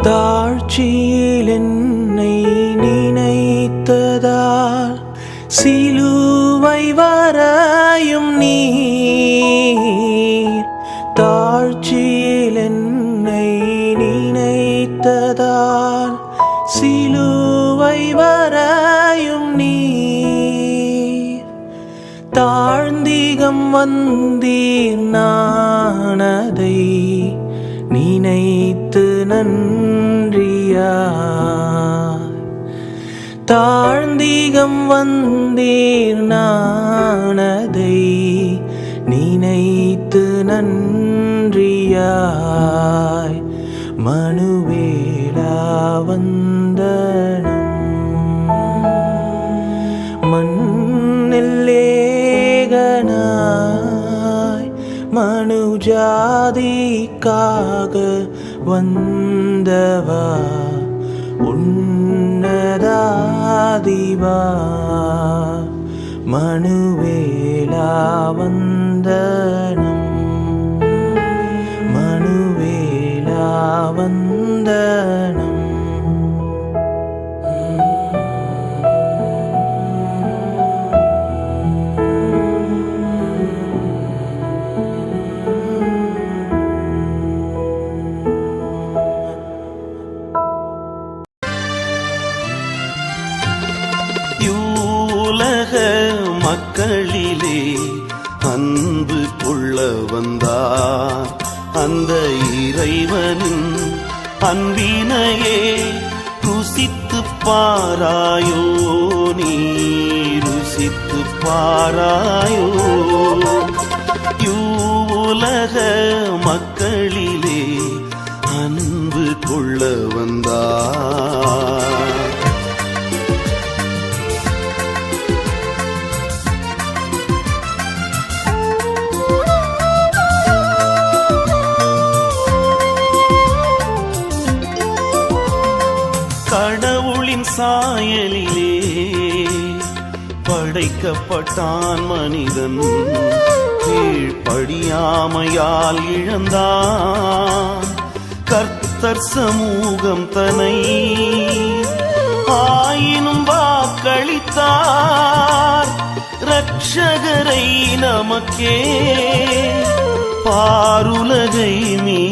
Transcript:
தாழ்ச்சியில் என்னை நினைத்ததால் சிலுவை வரையும் நீர். தாழ்ச்சியில் என்னை நினைத்ததால் சிலுவை வரையும் நீர். தாழ்ந்திகம் வந்தீர் நானதை நினைத்து நன்றியா. தாழ்ந்திகம் வந்தீர் நானதை நினைத்து நன்றியாய். மனுவேலா வந்தனம் மண்ணில்லேகனாய் மனுஜாதிக்காக வந்தவா உன்னதாதிவா. மனுவேலா வந்தனம் மனுவேலா வந்தனம். யூலக மக்களிலே அன்பு கொள்ள வந்தார் அந்த இறைவனின் அன்பினையே ருசித்து பாராயோ. நீ ருசித்து பாராயோ. யூலக மக்களிலே அன்பு கொள்ள வந்தார். கடவுளின் சாயலிலே படைக்கப்பட்டான் மனிதன். கீழ்ப்படியாமையால் இழந்தான் கர்த்தர் சமூகம் தனை. ஆயினும் வாக்களித்தார் இரட்சகரை நமக்கே. பாருலகை மீ